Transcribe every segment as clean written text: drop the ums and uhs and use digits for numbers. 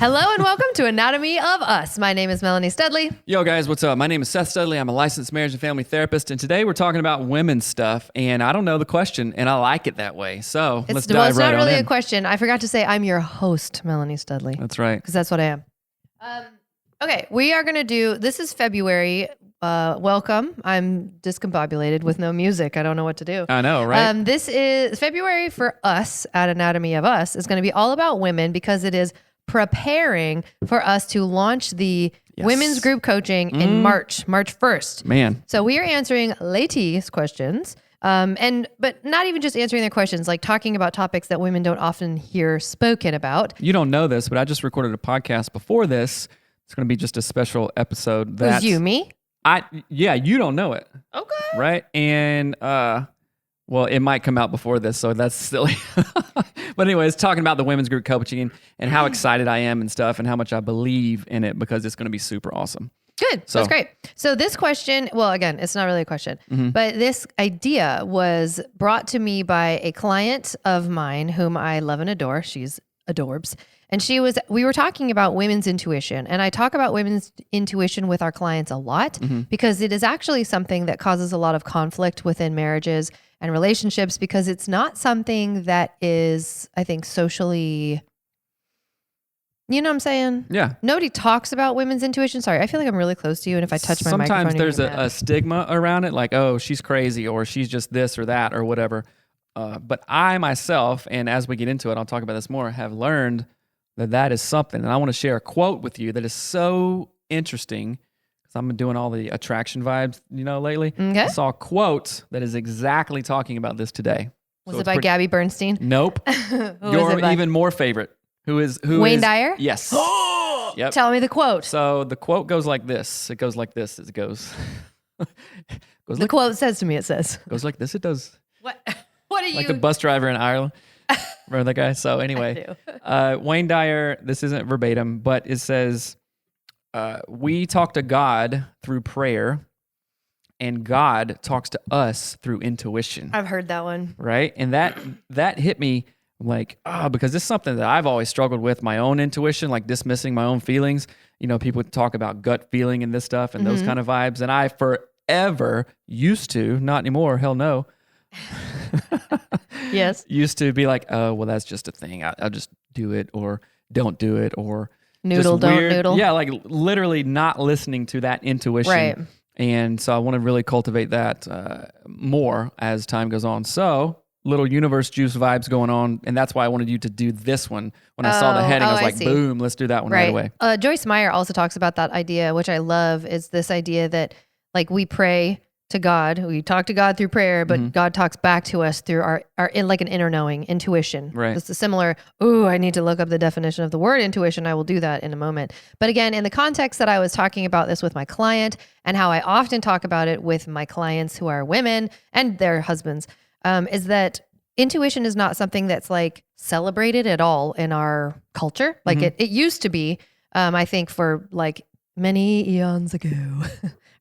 Hello and welcome to Anatomy of Us. My name is Melanie Studley. Yo guys, what's up? My name is Seth Studley. I'm a licensed marriage and family therapist, and today we're talking about women's stuff, and I don't know the question, and I like it that way. So let's dive right on in. It's not really a question. I forgot to say I'm your host, Melanie Studley. That's right. Because that's what I am. Okay, we are going to do, this is February. Welcome. I'm discombobulated with no music. I don't know what to do. I know, right? This is February for us at Anatomy of Us is going to be all about women because it is preparing for us to launch the women's group coaching in March 1st. Man. So we are answering ladies' questions. But not even just answering their questions, like talking about topics that women don't often hear spoken about. You don't know this, but I just recorded a podcast before this. It's going to be just a special episode. It was you, me? Yeah, you don't know it. Okay. Right? And, well, it might come out before this, so that's silly. But anyways, talking about the women's group coaching and how excited I am and stuff and how much I believe in it because it's going to be super awesome. Good. That's great. So this question, well, again, it's not really a question, but this idea was brought to me by a client of mine whom I love and adore. She's adorbs. And we were talking about women's intuition, and I talk about women's intuition with our clients a lot because it is actually something that causes a lot of conflict within marriages and relationships because it's not something that is, I think, socially, you know what I'm saying? Yeah. Nobody talks about women's intuition. Sorry, I feel like I'm really close to you, and if I touch my microphone, sometimes there's a stigma around it, like, oh, she's crazy, or she's just this or that, or whatever. But I myself, and as we get into it, I'll talk about this more, have learned that is something. And I want to share a quote with you that is so interesting because I'm doing all the attraction vibes, lately. Okay. I saw a quote that is exactly talking about this today. Was it by Gabby Bernstein? Nope. Your even more favorite. Who is Wayne Dyer? Yes. Yep. Tell me the quote. So the quote goes like this. It goes like this. It goes. The quote says to me, it says. Goes like this. It does. What? What are you? Like the bus driver in Ireland. Remember that guy? So anyway, Wayne Dyer, this isn't verbatim, but it says, we talk to God through prayer and God talks to us through intuition. I've heard that one. Right? And that hit me like, because this is something that I've always struggled with, my own intuition, like dismissing my own feelings. People talk about gut feeling and this stuff and those kind of vibes. And I forever used to, not anymore, hell no. Yes. Used to be like, oh, well, that's just a thing. I'll just do it or don't do it or noodle, don't noodle. Yeah, like literally not listening to that intuition. Right. And so I want to really cultivate that more as time goes on. So little universe juice vibes going on. And that's why I wanted you to do this one. When I saw the heading, I was like, boom, let's do that one right away. Joyce Meyer also talks about that idea, which I love, is this idea that like we pray to God, we talk to God through prayer, but God talks back to us through our like an inner knowing, intuition. Right. It's a similar, I need to look up the definition of the word intuition. I will do that in a moment. But again, in the context that I was talking about this with my client and how I often talk about it with my clients who are women and their husbands, is that intuition is not something that's like celebrated at all in our culture. Like it used to be, I think for like many eons ago,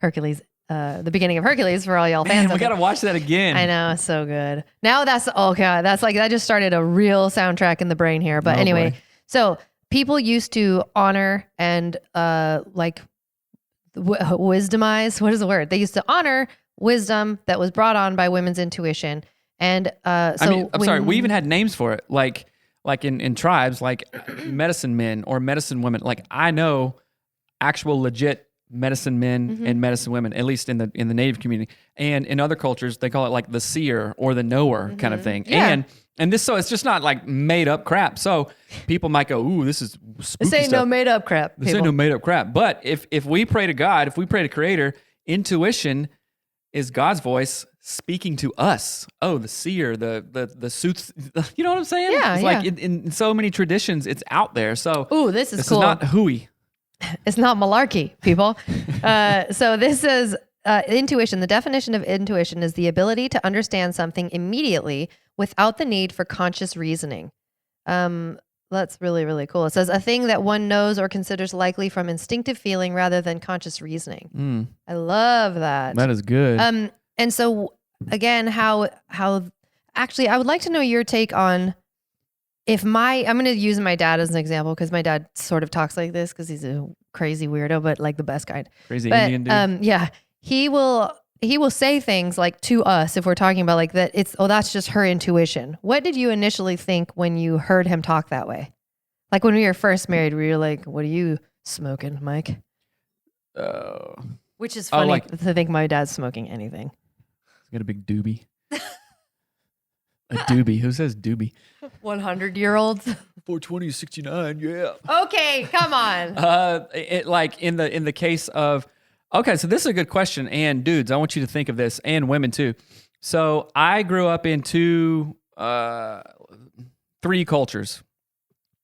Hercules, the beginning of Hercules for all y'all fans. We got to watch that again. I know. It's so good. Now that's like, that just started a real soundtrack in the brain here. But anyway, so people used to honor and wisdomize. What is the word? They used to honor wisdom that was brought on by women's intuition. And I'm sorry, we even had names for it. Like in tribes, like medicine men or medicine women. Like I know actual legit medicine men and medicine women, at least in the Native community. And in other cultures, they call it like the seer or the knower kind of thing. Yeah. And this, so it's just not like made up crap. So people might go, ooh, this is spooky This ain't stuff. no made up crap. This ain't no made up crap. But if we pray to God, if we pray to Creator, intuition is God's voice speaking to us. Oh, the seer, the suits, you know what I'm saying? Yeah, it's like in so many traditions, it's out there. So this is cool. This is not hooey. It's not malarkey, people. So this is intuition. The definition of intuition is the ability to understand something immediately without the need for conscious reasoning. That's really, really cool. It says a thing that one knows or considers likely from instinctive feeling rather than conscious reasoning. I love that. That is good. And so again, how actually, I would like to know your take on I'm going to use my dad as an example because my dad sort of talks like this because he's a crazy weirdo, but like the best kind. Crazy Indian dude. Yeah, he will say things like to us if we're talking about like that. That's just her intuition. What did you initially think when you heard him talk that way? Like when we were first married, we were like, "What are you smoking, Mike?" Which is funny to think my dad's smoking anything. He's got a big doobie. A doobie. Who says doobie? 100-year-olds. 420 69. Yeah. Okay, come on. Like in the case of, okay, so this is a good question. And dudes, I want you to think of this, and women too. So I grew up in three cultures,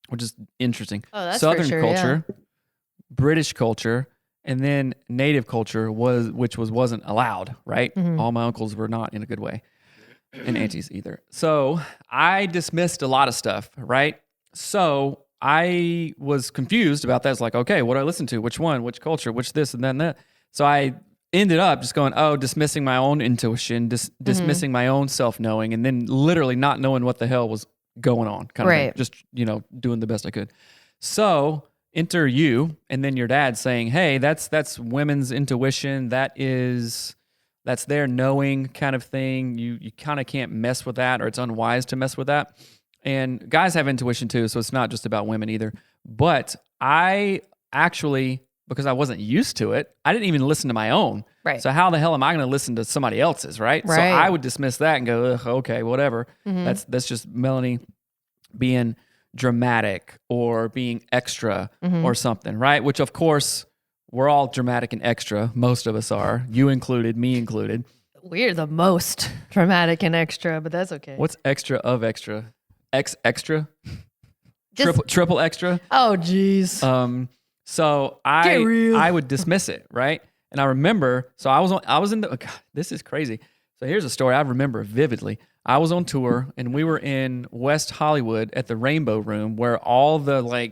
which is interesting. Oh, that's Southern for sure, culture, yeah. British culture, and then native culture wasn't allowed, right? Mm-hmm. All my uncles were not in a good way. And aunties either. So I dismissed a lot of stuff, right? So I was confused about that. It's like, okay, what do I listen to? Which one? Which culture? Which this and then that? So I ended up just going, dismissing my own intuition, dismissing my own self-knowing, and then literally not knowing what the hell was going on. Kind of thing. Just, doing the best I could. So enter you, and then your dad saying, hey, that's women's intuition. That's their knowing kind of thing. You kind of can't mess with that, or it's unwise to mess with that. And guys have intuition too, so it's not just about women either. But I actually, because I wasn't used to it, I didn't even listen to my own. Right. So how the hell am I going to listen to somebody else's, right? So I would dismiss that and go, ugh, okay, whatever. Mm-hmm. That's just Melanie being dramatic or being extra or something, right? Which of course, we're all dramatic and extra. Most of us are. You included, me included. We're the most dramatic and extra, but that's okay. What's extra of extra? Extra? Triple extra? Oh, geez. So I would dismiss it, right? And I remember, so I was in the, God, this is crazy. So here's a story I remember vividly. I was on tour and we were in West Hollywood at the Rainbow Room where all the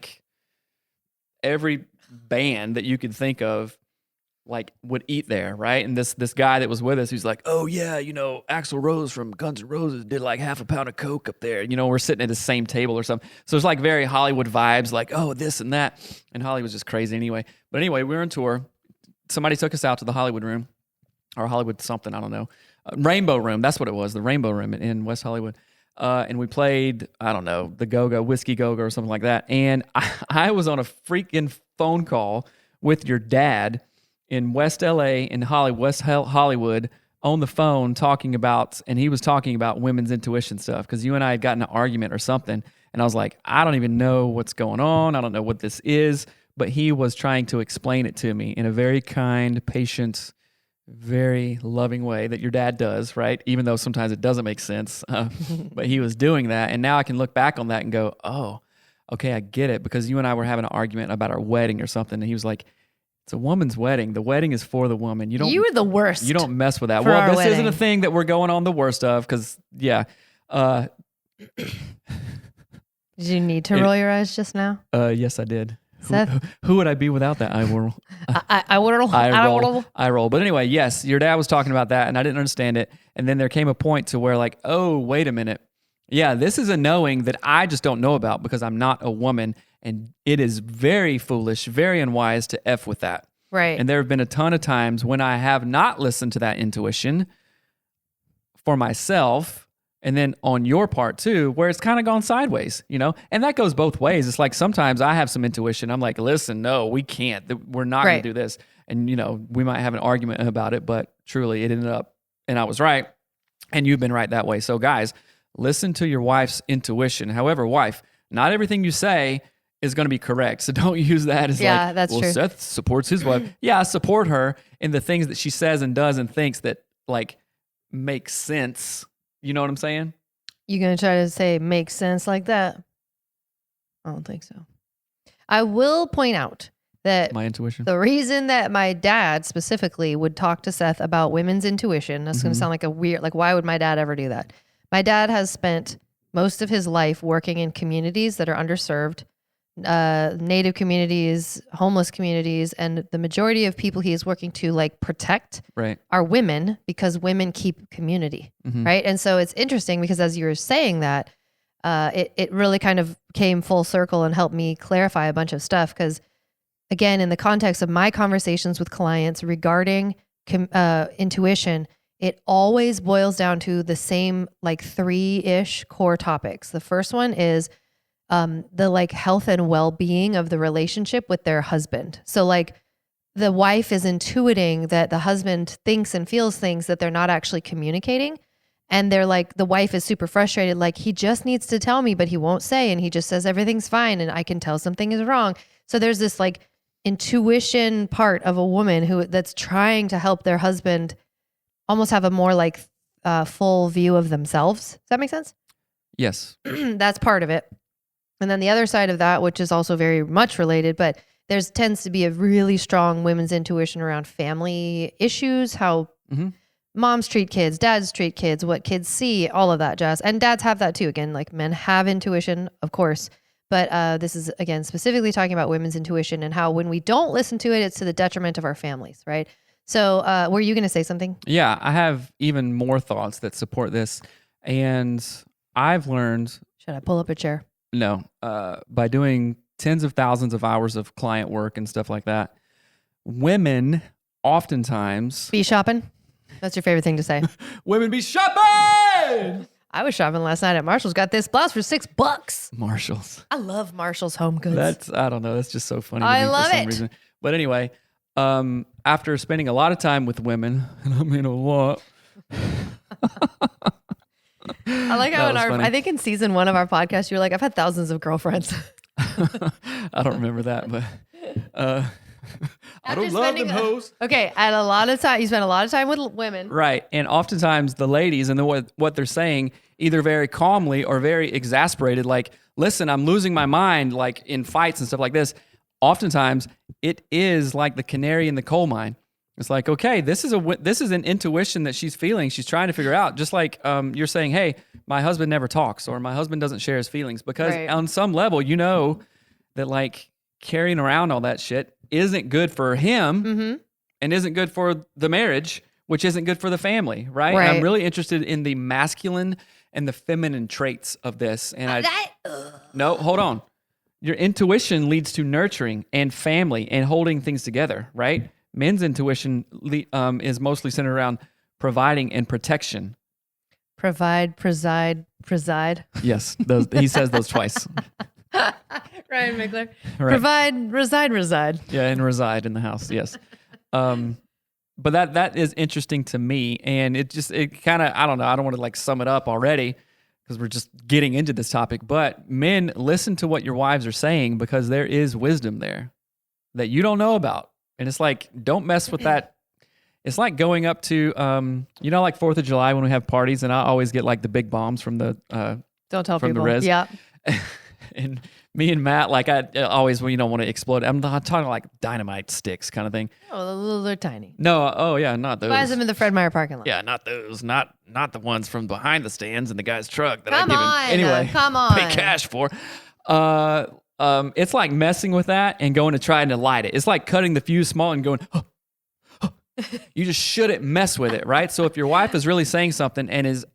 every band that you could think of would eat there, right? And this guy that was with us, who's like, oh yeah, Axl Rose from Guns N' Roses did like half a pound of coke up there. We're sitting at the same table or something. So it's like very Hollywood vibes, like, oh, this and that. And Hollywood's just crazy anyway. But anyway, we were on tour. Somebody took us out to the Hollywood Room or Hollywood something, I don't know. Rainbow Room, that's what it was, the Rainbow Room in West Hollywood. And we played, I don't know, the Go-Go, Whiskey Go-Go or something like that. And I was on a freaking phone call with your dad in West LA, in West Hollywood, on the phone talking about, and he was talking about women's intuition stuff because you and I had gotten an argument or something. And I was like, I don't even know what's going on. I don't know what this is. But he was trying to explain it to me in a very kind, patient, very loving way that your dad does, right? Even though sometimes it doesn't make sense. But he was doing that. And now I can look back on that and go, oh, okay, I get it. Because you and I were having an argument about our wedding or something. And he was like, it's a woman's wedding. The wedding is for the woman. You were the worst. You don't mess with that. Well, this isn't a thing that we're going on the worst of because, yeah. Did you need to roll your eyes just now? Yes, I did. Seth? Who would I be without that eye roll? I roll. But anyway, yes, your dad was talking about that and I didn't understand it. And then there came a point to where like, oh, wait a minute. Yeah, this is a knowing that I just don't know about because I'm not a woman. And it is very foolish, very unwise to F with that. Right. And there have been a ton of times when I have not listened to that intuition for myself. And then on your part too, where it's kind of gone sideways, and that goes both ways. It's like sometimes I have some intuition. I'm like, listen, no, we can't. We're not going to do this. And, we might have an argument about it, but truly it ended up, and I was right. And you've been right that way. So guys, listen to your wife's intuition. However, wife, not everything you say is going to be correct. So don't use that as that's true. Seth supports his wife. Yeah, support her in the things that she says and does and thinks that make sense. You know what I'm saying? You going to try to say makes sense like that? I don't think so. I will point out that my intuition. The reason that my dad specifically would talk to Seth about women's intuition, that's going to sound like a weird, why would my dad ever do that? My dad has spent most of his life working in communities that are underserved, Native communities, homeless communities, and the majority of people he is working to protect are women because women keep community, right? And so it's interesting because as you were saying that, it really kind of came full circle and helped me clarify a bunch of stuff. Because again, in the context of my conversations with clients regarding intuition, it always boils down to the same like 3-ish core topics. The first one is the like health and well-being of the relationship with their husband. So like the wife is intuiting that the husband thinks and feels things that they're not actually communicating. And they're like, the wife is super frustrated. Like, he just needs to tell me, but he won't say. And he just says everything's fine. And I can tell something is wrong. So there's this like intuition part of a woman that's trying to help their husband almost have a more like full view of themselves. Does that make sense? Yes. That's part of it. And then the other side of that, which is also very much related, but tends to be a really strong women's intuition around family issues, how moms treat kids, dads treat kids, what kids see, all of that jazz. And dads have that too. Again, like men have intuition, of course. But this is, again, specifically talking about women's intuition and how when we don't listen to it, it's to the detriment of our families, right? So were you going to say something? Yeah, I have even more thoughts that support this. And I've learned... Should I pull up a chair? No. By doing tens of thousands of hours of client work and stuff like that, women oftentimes... Be shopping? That's your favorite thing to say. Women be shopping! I was shopping last night at Marshall's. Got this blouse for $6. Marshall's. I love Marshall's home goods. I don't know. That's just so funny to I me love for some it. reason. But anyway, after spending a lot of time with women, and I mean a lot. I like how I think in season 1 of our podcast, you were like, I've had thousands of girlfriends. I don't remember that, but I don't love them hoes. Okay, at a lot of time, you spend a lot of time with women. Right. And oftentimes the ladies and what they're saying, either very calmly or very exasperated, like, listen, I'm losing my mind, like in fights and stuff like this. Oftentimes it is like the canary in the coal mine. It's like, okay, this is an intuition that she's feeling. She's trying to figure out, just like you're saying, hey, my husband never talks or my husband doesn't share his feelings, because on some level, you know that like carrying around all that shit isn't good for him and isn't good for the marriage, which isn't good for the family, right? And I'm really interested in the masculine and the feminine traits of this. And no, hold on. Your intuition leads to nurturing and family and holding things together, right? Men's intuition is mostly centered around providing and protection. Provide, preside. Yes, he says those twice. Ryan Mickler. Right. Provide, reside. Yeah, and reside in the house, yes. But that is interesting to me, and it kind of, I don't know, I don't want to like sum it up already because we're just getting into this topic, but men, listen to what your wives are saying, because there is wisdom there that you don't know about. And it's like, don't mess with that. It's like going up to, like 4th of July when we have parties, and I always get like the big bombs from the don't tell from people. the res. Yeah. And me and Matt, like I always, when you don't want to explode, I'm not talking like dynamite sticks kind of thing. Oh, they're tiny. No, oh yeah, not those. Buys them in the Fred Meyer parking lot. Yeah, not those. Not the ones from behind the stands in the guy's truck that come I give him. On, anyway, come on. Pay cash for. It's like messing with that and going to trying to light it. It's like cutting the fuse small and going, you just shouldn't mess with it, right? So if your wife is really saying something and is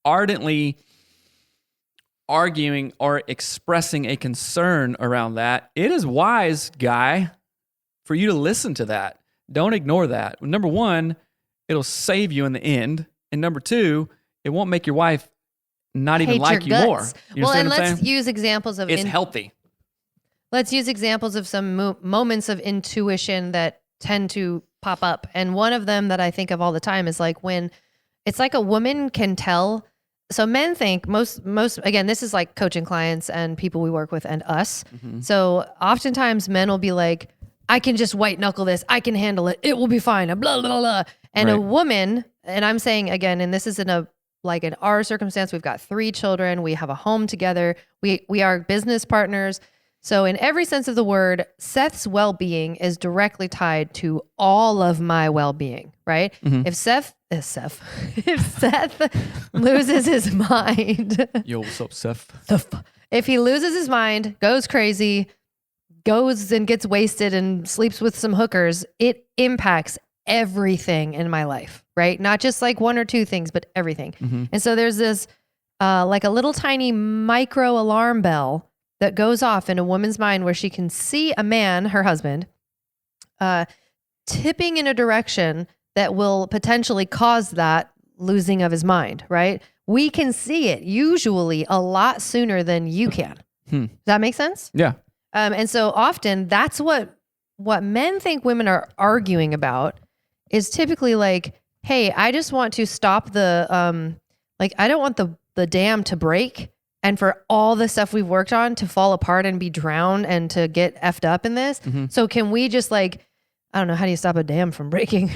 ardently arguing or expressing a concern around that, it is wise, guy, for you to listen to that. Don't ignore that. Number one, it'll save you in the end. And number two, it won't make your wife not even like you more. You well, and what I'm let's saying? use examples of... It's healthy. Let's use examples of some moments of intuition that tend to pop up. And one of them that I think of all the time is like when it's like a woman can tell. So men think most, again, this is like coaching clients and people we work with and us. Mm-hmm. So oftentimes men will be like, I can just white knuckle this. I can handle it. It will be fine. Blah, blah, blah. And a woman, and I'm saying again, and this is in our circumstance, we've got 3 children. We have a home together. We are business partners. So in every sense of the word, Seth's well-being is directly tied to all of my well-being, right? Mm-hmm. If Seth loses his mind. Yo, what's up, Seth? If he loses his mind, goes crazy, goes and gets wasted and sleeps with some hookers, it impacts everything in my life, right? Not just like 1 or 2 things, but everything. Mm-hmm. And so there's this like a little tiny micro alarm bell that goes off in a woman's mind where she can see a man, her husband, tipping in a direction that will potentially cause that losing of his mind, right? We can see it usually a lot sooner than you can. Does that make sense? Yeah. And so often that's what men think women are arguing about is typically like, hey, I just want to stop the, I don't want the dam to break and for all the stuff we've worked on to fall apart and be drowned and to get effed up in this. So can we just like, I don't know, how do you stop a dam from breaking?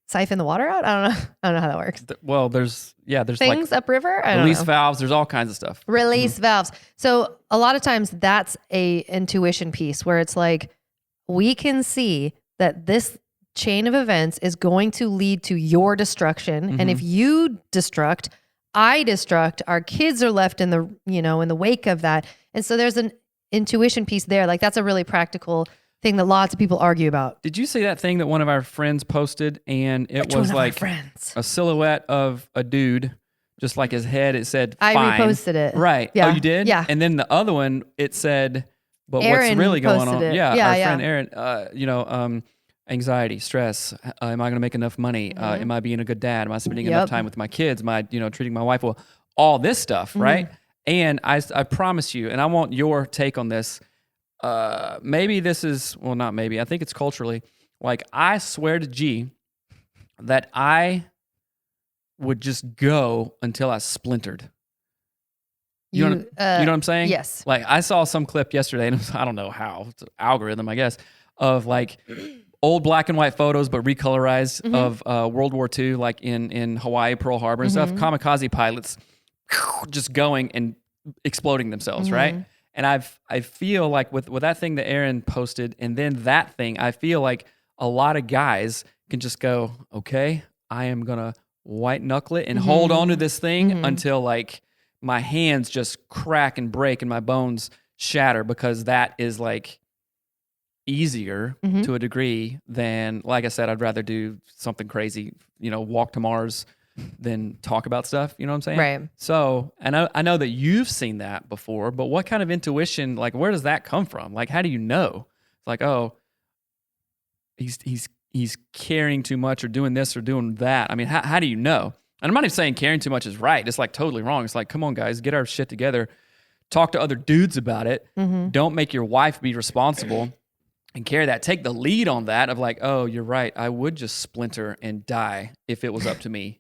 Siphon the water out? I don't know how that works. Well, there's things like upriver. release valves. There's all kinds of stuff. Release valves. So a lot of times that's a intuition piece where it's like, we can see that this chain of events is going to lead to your destruction. And if you destruct, I destruct, our kids are left in the, in the wake of that. And so there's an intuition piece there. Like that's a really practical thing that lots of people argue about. Did you see that thing that one of our friends posted? And it was like a silhouette of a dude, just like his head. It said, fine. I reposted it. Right. Yeah. Oh, you did? Yeah. And then the other one, it said, but Aaron what's really going on? posted it. Yeah. Yeah, Our yeah. friend Aaron, anxiety, stress. Am I going to make enough money? Am I being a good dad? Am I spending enough time with my kids? Am I, treating my wife well? All this stuff, right? And I promise you, and I want your take on this. Maybe this is, well, not maybe. I think it's culturally. Like, I swear to G that I would just go until I splintered. You know what I'm saying? Yes. Like, I saw some clip yesterday, and it was, I don't know how, it's an algorithm, I guess, of like old black and white photos, but recolorized of World War II, like in Hawaii, Pearl Harbor and stuff. Kamikaze pilots just going and exploding themselves, right? And I feel like with that thing that Aaron posted and then that thing, I feel like a lot of guys can just go, okay, I am going to white knuckle it and hold on to this thing until like my hands just crack and break and my bones shatter, because that is like easier to a degree than, like I said, I'd rather do something crazy, walk to Mars than talk about stuff. You know what I'm saying? Right. So, and I know that you've seen that before, but what kind of intuition, like where does that come from? Like, how do you know? It's like, oh, he's caring too much or doing this or doing that. I mean, how do you know? And I'm not even saying caring too much is right. It's like totally wrong. It's like, come on, guys, get our shit together. Talk to other dudes about it. Don't make your wife be responsible and carry that. Take the lead on that of like, oh, you're right. I would just splinter and die if it was up to me,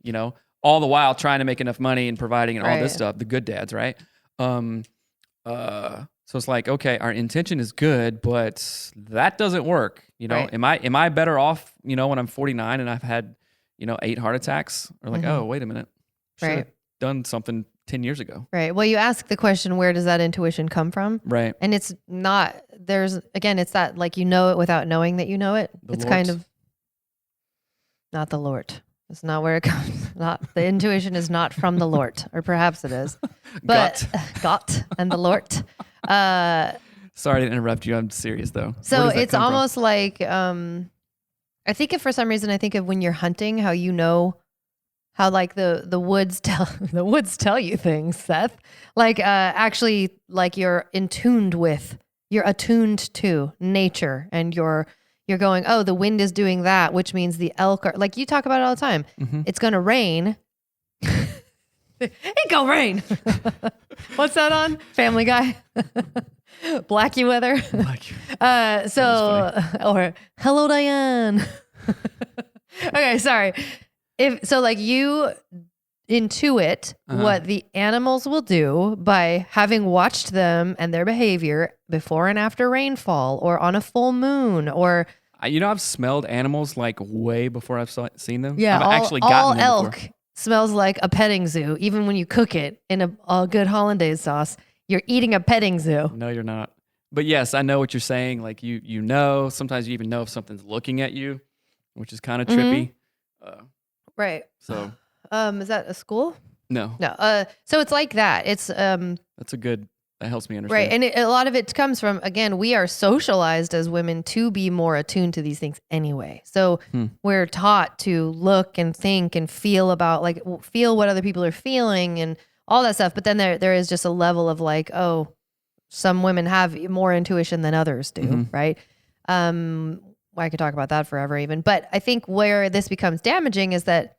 all the while trying to make enough money and providing and all this stuff, the good dads, right? So it's like, okay, our intention is good, but that doesn't work. Right. Am I better off, when I'm 49 and I've had, 8 heart attacks, or like, oh, wait a minute. Should have done something 10 years ago. Right. Well, you ask the question, where does that intuition come from? Right. And it's not, it's that like, it without knowing that you know it. It's kind of not the Lord. It's not where it comes. Not the intuition is not from the Lord, or perhaps it is. But Gott and the Lord. Sorry to interrupt you. I'm serious though. So it's almost like, I think if for some reason I think of when you're hunting, how how like the woods tell you things, Seth. Like actually, like you're attuned to nature, and you're going, oh, the wind is doing that, which means the elk are, like you talk about it all the time. It's gonna rain. It gonna rain. What's that on? Family Guy. Blackie weather. Or hello, Diane. Okay, sorry. Like you intuit what the animals will do by having watched them and their behavior before and after rainfall or on a full moon, or I've smelled animals like way before I've seen them. Yeah, I've actually gotten them elk before. Smells like a petting zoo, even when you cook it in a good hollandaise sauce. You're eating a petting zoo. No, you're not. But yes, I know what you're saying. Like sometimes you even know if something's looking at you, which is kind of trippy. Right. So, is that a school? No. So it's like that. It's that helps me understand. Right. And a lot of it comes from, again, we are socialized as women to be more attuned to these things anyway. So we're taught to look and think and feel what other people are feeling and all that stuff. But then there is just a level of like, oh, some women have more intuition than others do, right? I could talk about that forever even. But I think where this becomes damaging is that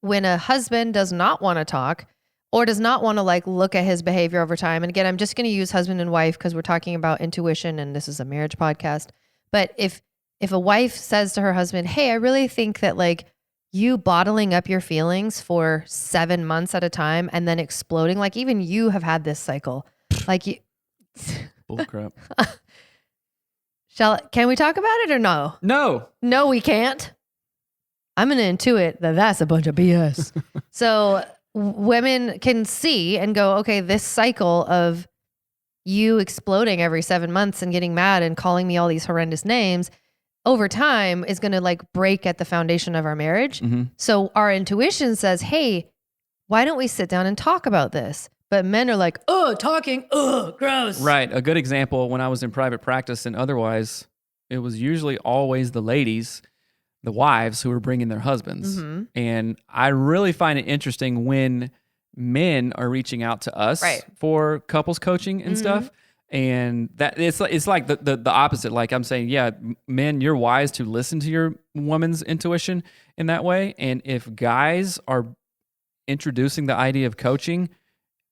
when a husband does not want to talk or does not want to like look at his behavior over time. And again, I'm just going to use husband and wife because we're talking about intuition and this is a marriage podcast. But if a wife says to her husband, hey, I really think that like you bottling up your feelings for 7 months at a time and then exploding, like even you have had this cycle. Like you Bullcrap. Can we talk about it or no? No, we can't. I'm going to intuit that that's a bunch of BS. So women can see and go, okay, this cycle of you exploding every 7 months and getting mad and calling me all these horrendous names over time is going to like break at the foundation of our marriage. So our intuition says, hey, why don't we sit down and talk about this? But men are like, oh, talking, oh, gross. Right. A good example, when I was in private practice and otherwise, it was usually always the ladies, the wives, who were bringing their husbands. And I really find it interesting when men are reaching out to us for couples coaching and stuff. And that it's like the opposite. Like I'm saying, yeah, men, you're wise to listen to your woman's intuition in that way. And if guys are introducing the idea of coaching,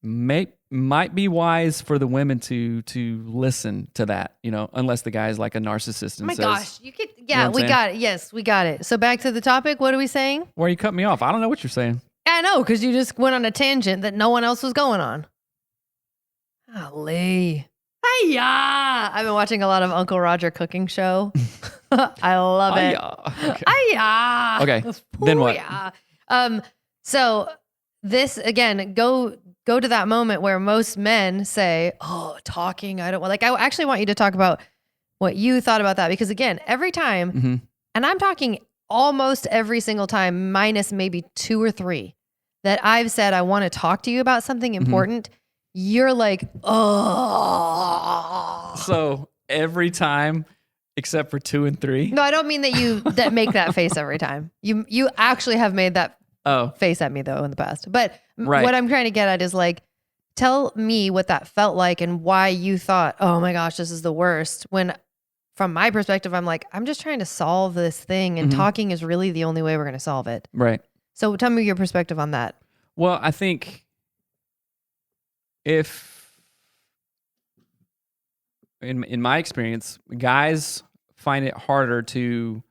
might be wise for the women to listen to that, you know, unless the guy's like a narcissist and oh my says, gosh, we got it. Yes, we got it. So back to the topic. What are we saying? Why you cut me off? I don't know what you're saying. I know, because you just went on a tangent that no one else was going on. Golly. Hiya! I've been watching a lot of Uncle Roger cooking show. I love it. Okay. Okay. Then what? So this again, go to that moment where most men say, "Oh, talking. I don't want." Like, I actually want you to talk about what you thought about that because again, every time, and I'm talking almost every single time, minus maybe 2 or 3, that I've said I want to talk to you about something important. You're like, oh. So every time except for 2 and 3? No, I don't mean that you that make that face every time. You actually have made that face at me though in the past. But what I'm trying to get at is like, tell me what that felt like and why you thought, oh my gosh, this is the worst. When from my perspective, I'm like, I'm just trying to solve this thing and talking is really the only way we're going to solve it. Right. So tell me your perspective on that. Well, I think if in my experience, guys find it harder to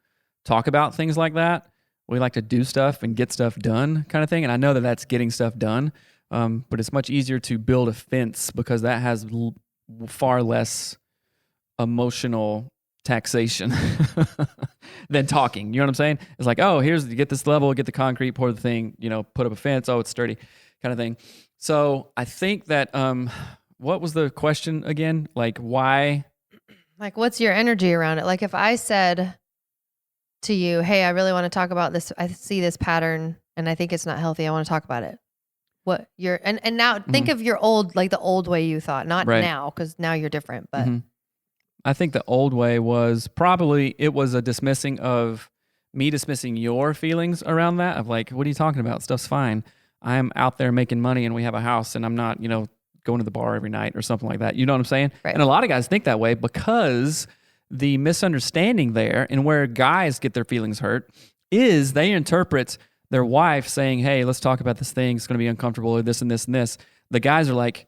talk about things like that. We like to do stuff and get stuff done kind of thing. And I know that that's getting stuff done, but it's much easier to build a fence because that has far less emotional taxation than talking. You know what I'm saying? It's like, oh, you get this level, get the concrete, pour the thing, put up a fence. Oh, it's sturdy kind of thing. So I think that, what was the question again? Like why? Like what's your energy around it? Like if I said to you, hey, I really want to talk about this. I see this pattern and I think it's not healthy. I want to talk about it. What you're, and now think of your old, like the old way you thought, not now, because now you're different, but. I think the old way was probably, it was a dismissing your feelings around that of like, what are you talking about? Stuff's fine. I'm out there making money and we have a house and I'm not, going to the bar every night or something like that. You know what I'm saying? Right. And a lot of guys think that way because the misunderstanding there and where guys get their feelings hurt is they interpret their wife saying, hey, let's talk about this thing. It's going to be uncomfortable or this and this and this. The guys are like,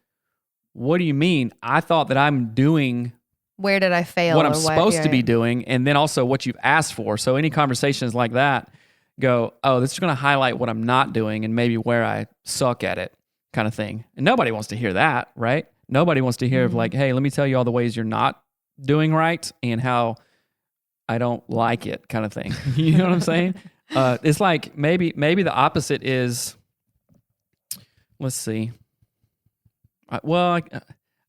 what do you mean? I thought that I'm doing where did I fail? What I'm supposed to be doing, and then also what you've asked for. So any conversations like that go, oh, this is going to highlight what I'm not doing and maybe where I suck at it kind of thing. And nobody wants to hear that, right? Nobody wants to hear of like, hey, let me tell you all the ways you're not doing right and how I don't like it kind of thing. You know what I'm saying? It's like maybe the opposite is, let's see. I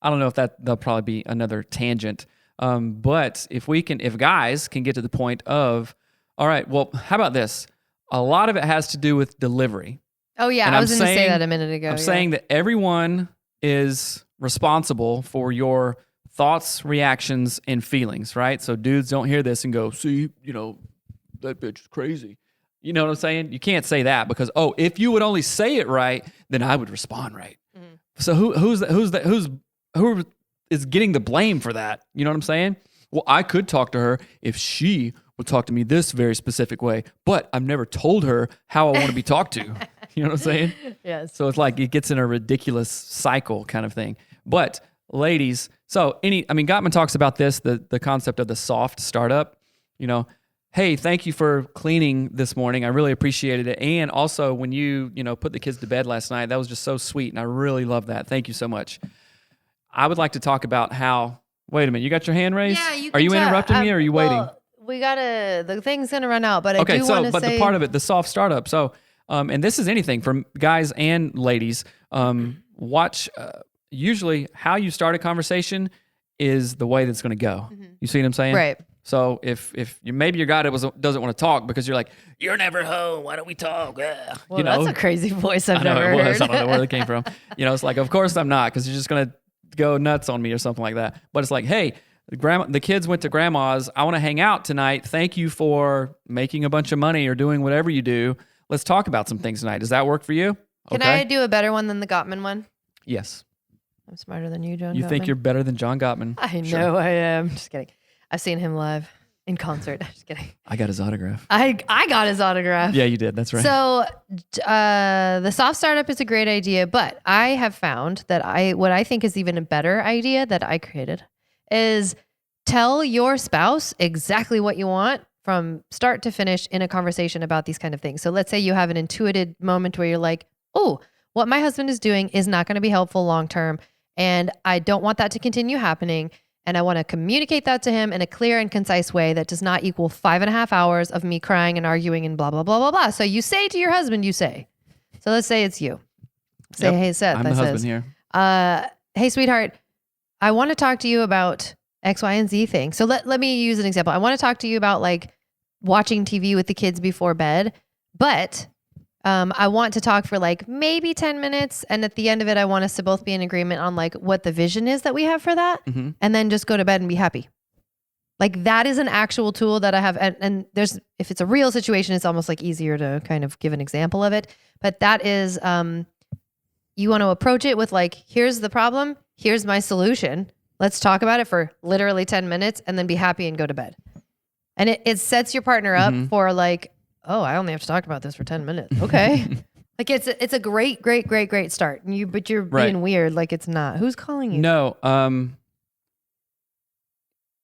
don't know if that'll probably be another tangent. But if guys can get to the point of, all right, well, how about this? A lot of it has to do with delivery. Oh yeah, and I was going to say that a minute ago. I'm saying that everyone is responsible for your thoughts, reactions, and feelings, right? So dudes don't hear this and go, see, that bitch is crazy. You know what I'm saying? You can't say that because, if you would only say it right, then I would respond right. Mm-hmm. So who is getting the blame for that? You know what I'm saying? Well, I could talk to her if she would talk to me this very specific way, but I've never told her how I want to be talked to. You know what I'm saying? Yes. So it's like it gets in a ridiculous cycle kind of thing. But ladies, Gottman talks about this, the concept of the soft startup, hey, thank you for cleaning this morning. I really appreciated it. And also when you put the kids to bed last night, that was just so sweet. And I really love that. Thank you so much. I would like to talk about how, wait a minute, you got your hand raised? Yeah, Are you interrupting me or are you waiting? The thing's going to run out, but okay, I do want to say. Okay, the part of it, the soft startup. So, and this is anything from guys and ladies. Watch, usually how you start a conversation is the way that's going to go. Mm-hmm. You see what I'm saying? Right. So if maybe your guy doesn't want to talk because you're like, you're never home, why don't we talk? Well, that's a crazy voice I've never heard. I don't know where it came from. It's like, of course I'm not, because you're just going to go nuts on me or something like that. But it's like, hey, the kids went to grandma's. I want to hang out tonight. Thank you for making a bunch of money or doing whatever you do. Let's talk about some things tonight. Does that work for you? Can I do a better one than the Gottman one? Yes. I'm smarter than you, John. You Gottman. think you're better than John Gottman? I know I am. Just kidding. I've seen him live in concert. Just kidding. I got his autograph. I got his autograph. Yeah, you did. That's right. So the soft startup is a great idea, but I have found that what I think is even a better idea that I created is tell your spouse exactly what you want from start to finish in a conversation about these kind of things. So let's say you have an intuitive moment where you're like, oh, what my husband is doing is not going to be helpful long term, and I don't want that to continue happening. And I want to communicate that to him in a clear and concise way that does not equal 5.5 hours of me crying and arguing and blah, blah, blah, blah, blah. So you say to your husband, so let's say it's you. Say, hey, Seth. I'm the husband here. Hey, sweetheart, I want to talk to you about X, Y, and Z thing. So let me use an example. I want to talk to you about like watching TV with the kids before bed, but I want to talk for like maybe 10 minutes. And at the end of it, I want us to both be in agreement on like what the vision is that we have for that. Mm-hmm. And then just go to bed and be happy. Like that is an actual tool that I have. And there's, if it's a real situation, it's almost like easier to kind of give an example of it. But that is, you want to approach it with like, here's the problem. Here's my solution. Let's talk about it for literally 10 minutes and then be happy and go to bed. And it sets your partner up mm-hmm. for like, oh, I only have to talk about this for 10 minutes. Okay. Like it's a great start. But you're being weird. Like it's not. Who's calling you? No.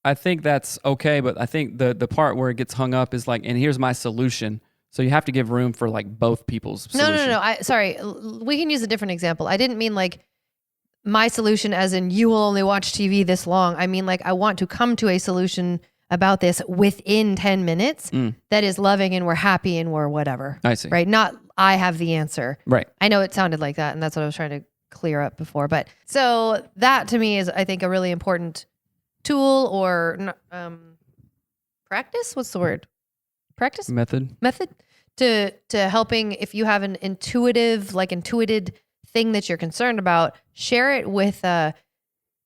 I think that's okay. But I think the part where it gets hung up is like, and here's my solution. So you have to give room for like both people's solution. No. Sorry. We can use a different example. I didn't mean like my solution as in you will only watch TV this long. I mean like I want to come to a solution about this within 10 minutes that is loving and we're happy and we're whatever. I see. Right? Not I have the answer. Right. I know it sounded like that and that's what I was trying to clear up before. But so that to me is I think a really important tool or practice. What's the word? Practice? Method to helping if you have an intuitive thing that you're concerned about, share it with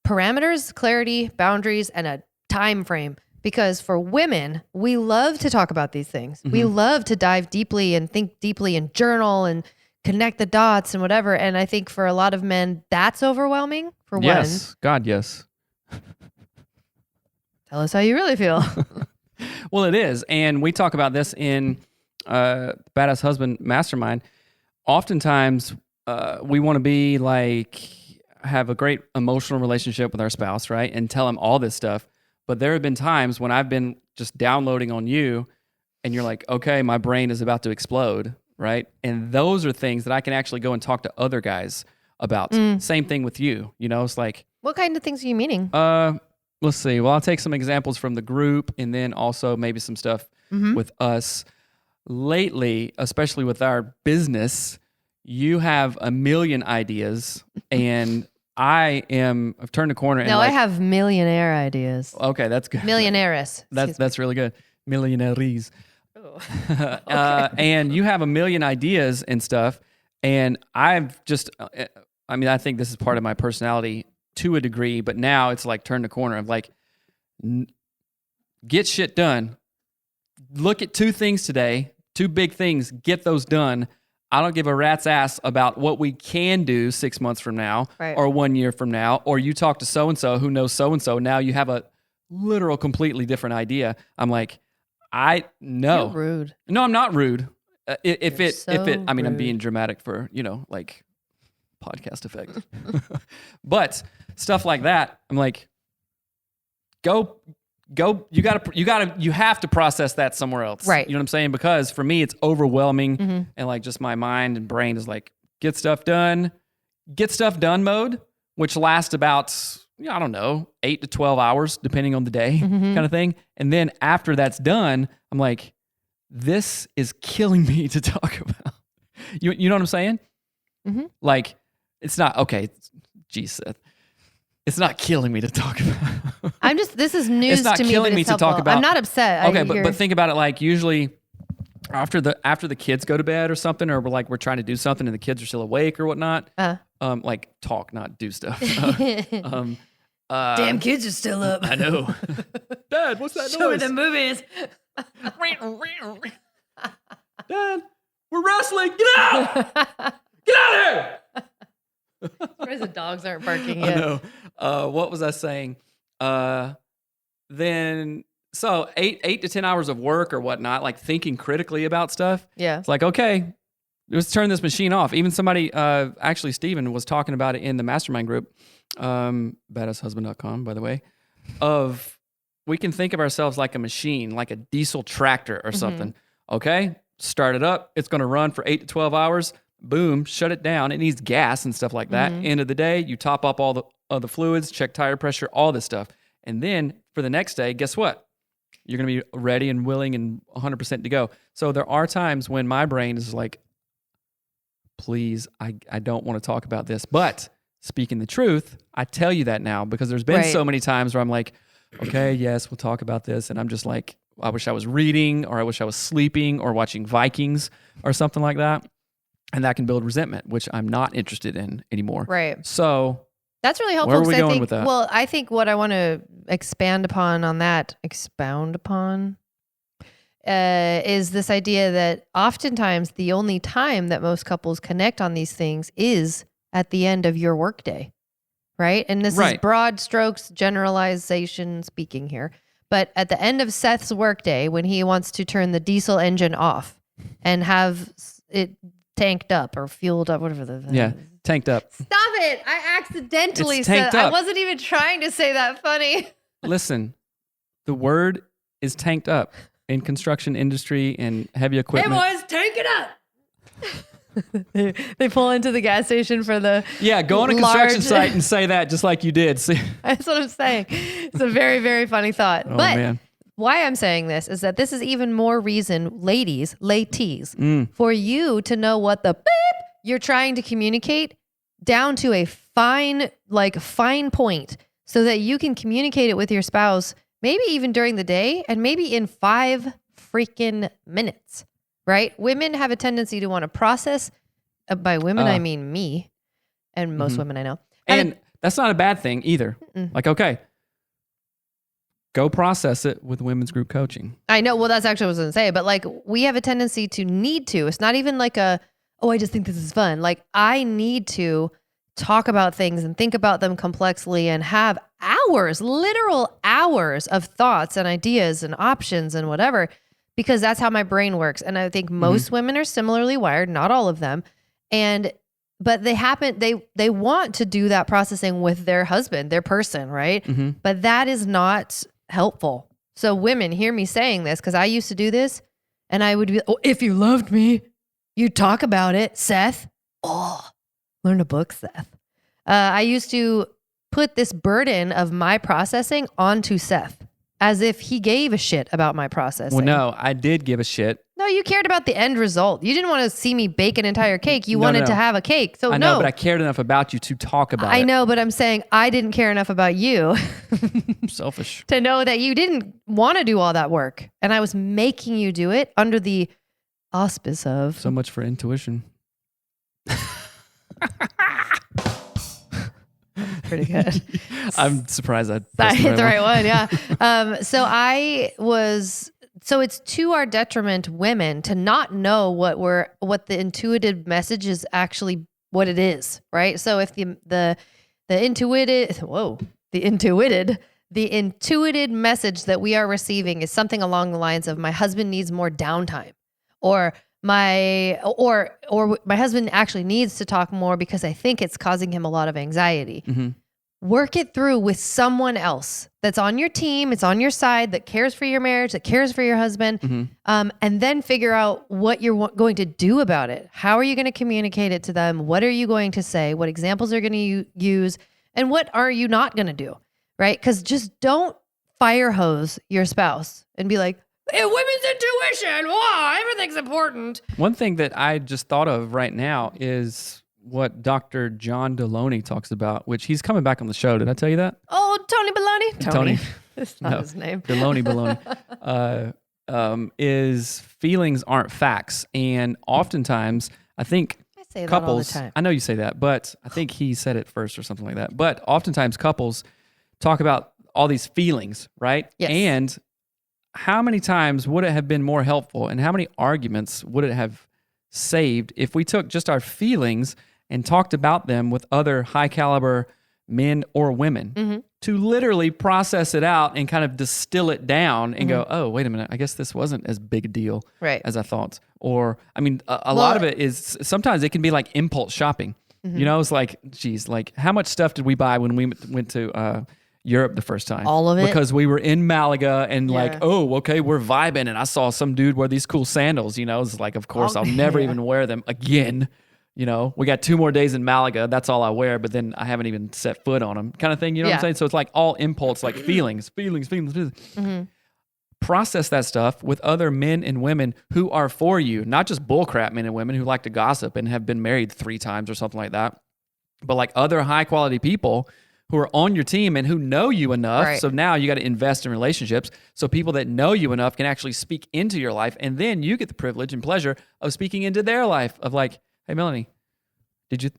parameters, clarity, boundaries, and a time frame. Because for women, we love to talk about these things. Mm-hmm. We love to dive deeply and think deeply and journal and connect the dots and whatever. And I think for a lot of men, that's overwhelming for one. Yes, God, yes. Tell us how you really feel. Well, it is. And we talk about this in Badass Husband Mastermind. Oftentimes, we want to be like, have a great emotional relationship with our spouse, right? And tell them all this stuff. But there have been times when I've been just downloading on you and you're like, okay, my brain is about to explode, right? And those are things that I can actually go and talk to other guys about. Same thing with you. It's like... What kind of things are you meaning? Let's see. Well, I'll take some examples from the group and then also maybe some stuff with us. Lately, especially with our business, you have a million ideas and... I've turned a corner. No, I have millionaire ideas. Okay, that's good. Millionaire's. That's really good. Millionairees. Oh. Okay. And you have a million ideas and stuff. And I've just, I think this is part of my personality to a degree, but now it's like turn the corner. I'm like, get shit done. Look at 2 things today. 2 big things, get those done. I don't give a rat's ass about what we can do 6 months from now or 1 year from now, or you talk to so-and-so who knows so-and-so. Now you have a literal completely different idea. I'm like, I know. You're rude. No, I'm not rude. If I'm rude. being dramatic for, like podcast effect. But stuff like that, I'm like, go, you have to process that somewhere else. Right. You know what I'm saying? Because for me, it's overwhelming and like just my mind and brain is like, get stuff done mode, which lasts about, I don't know, 8 to 12 hours, depending on the day kind of thing. And then after that's done, I'm like, this is killing me to talk about. You know what I'm saying? Like, it's not, okay, geez, Seth. It's not killing me to talk about. This is news it's not to me, killing but me it's to helpful. talk about. I'm not upset. Okay, but think about it like usually after the kids go to bed or something, or we're trying to do something and the kids are still awake or whatnot. Like talk, not do stuff. Damn kids are still up. I know. Dad, what's that Show noise? me the movies. Dad, we're wrestling. Get out! Get out of here! Surprised the dogs aren't barking I yet. know. What was I saying? Then so 8 to 10 hours of work or whatnot, like thinking critically about stuff. Yeah. It's like, okay, let's turn this machine off. Even somebody, actually Steven was talking about it in the mastermind group, badasshusband.com, by the way, of we can think of ourselves like a machine, like a diesel tractor or something. Okay, start it up. It's going to run for 8 to 12 hours. Boom, shut it down. It needs gas and stuff like that. End of the day, you top up all the fluids, check tire pressure, all this stuff. And then for the next day, guess what? You're going to be ready and willing and 100% to go. So there are times when my brain is like, please, I don't want to talk about this. But speaking the truth, I tell you that now because there's been so many times where I'm like, okay, yes, we'll talk about this. And I'm just like, I wish I was reading or I wish I was sleeping or watching Vikings or something like that. And that can build resentment, which I'm not interested in anymore. Right. So that's really helpful. where are we going with that? Well, I think what I want to expound upon is this idea that oftentimes the only time that most couples connect on these things is at the end of your workday, right? And this is broad strokes generalization speaking here. But at the end of Seth's workday, when he wants to turn the diesel engine off and have it tanked up or fueled up, whatever tanked up. Stop it. I accidentally It's said tanked up. I wasn't even trying to say that funny. Listen, the is tanked up in construction industry and heavy equipment. Hey boys, tank it up. They pull into the gas station for the go on a construction site and say that just like you did. See? That's what I'm saying. It's a very, very funny thought. Oh, but man. Why I'm saying this is that this is even more reason, ladies, for you to know what the beep you're trying to communicate down to a fine point so that you can communicate it with your spouse, maybe even during the day and maybe in 5 freaking minutes, right? Women have a tendency to want to process. By women, I mean me and most women I know. And that's not a bad thing either. Like, okay, go process it with women's group coaching. I know. Well, that's actually what I was going to say. But like, we have a tendency to need to. It's not even like I just think this is fun. Like, I need to talk about things and think about them complexly and have literal hours of thoughts and ideas and options and whatever, because that's how my brain works. And I think most women are similarly wired, not all of them. But they want to do that processing with their husband, their person, right? But that is not helpful. So women, hear me saying this, because I used to do this and I would be, if you loved me, you'd talk about it, Seth. Learn a book, Seth. I used to put this burden of my processing onto Seth as if he gave a shit about my processing. Well, no, I did give a shit. No, you cared about the end result. You didn't want to see me bake an entire cake. You wanted to have a cake. So I know, but I cared enough about you to talk about it. I know, but I'm saying I didn't care enough about you Selfish. to know that you didn't want to do all that work. And I was making you do it under the auspice of... So much for intuition. Pretty good. I'm surprised I hit the right one. Yeah. So I was So it's to our detriment, women, to not know what the intuitive message is actually what it is, right? So if the intuited message that we are receiving is something along the lines of my husband needs more downtime, or my husband actually needs to talk more because I think it's causing him a lot of anxiety. Mm-hmm. Work it through with someone else that's on your team, it's on your side, that cares for your marriage, that cares for your husband, and then figure out what you're going to do about it. How are you going to communicate it to them? What are you going to say? What examples are going to use? And what are you not going to do, right? Because just don't fire hose your spouse and be like, hey, women's intuition, wow, everything's important. One thing that I just thought of right now is what Dr. John Deloney talks about, which he's coming back on the show. Did I tell you that? Oh, Tony Baloney. Tony. That's not his name. Baloney. Is feelings aren't facts. And oftentimes, I think I say couples, that all the time. I know you say that, but I think he said it first or something like that. But oftentimes couples talk about all these feelings, right? Yes. And how many times would it have been more helpful, and how many arguments would it have saved if we took just our feelings and talked about them with other high caliber men or women to literally process it out and kind of distill it down and go, oh, wait a minute, I guess this wasn't as big a deal as I thought. Or, I mean, a lot of it is, sometimes it can be like impulse shopping. You know, it's like, geez, like how much stuff did we buy when we went to Europe the first time? All of it. Because we were in Malaga and like, oh, okay, we're vibing. And I saw some dude wear these cool sandals, you know, it's like, of course, I'll never even wear them again. You know, we got 2 more days in Malaga. That's all I wear, but then I haven't even set foot on them kind of thing. You know what I'm saying? So it's like all impulse, like feelings. Process that stuff with other men and women who are for you, not just bullcrap men and women who like to gossip and have been married 3 times or something like that, but like other high quality people who are on your team and who know you enough. Right. So now you got to invest in relationships so people that know you enough can actually speak into your life. And then you get the privilege and pleasure of speaking into their life of like, hey, Melanie, did you?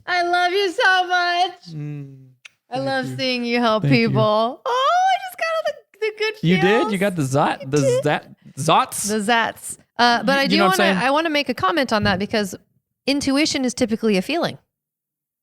I love you so much. I love seeing you help people. Oh, I just got all the good feels. You did? You got the zots? The zats. But I do want to make a comment on that because intuition is typically a feeling.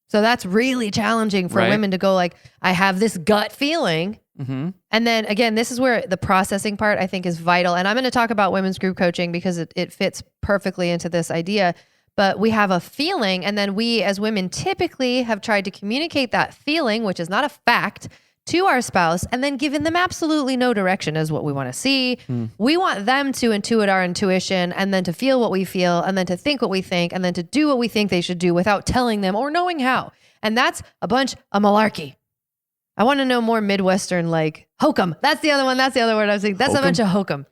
So that's really challenging for women to go like, I have this gut feeling. And then again, this is where the processing part I think is vital. And I'm going to talk about women's group coaching because it fits perfectly into this idea. But we have a feeling, and then we as women typically have tried to communicate that feeling, which is not a fact, to our spouse, and then given them absolutely no direction as what we want to see. We want them to intuit our intuition, and then to feel what we feel, and then to think what we think, and then to do what we think they should do without telling them or knowing how. And that's a bunch of malarkey. I want to know more Midwestern, like hokum. That's the other one. That's the other word I was saying. That's a bunch of hokum.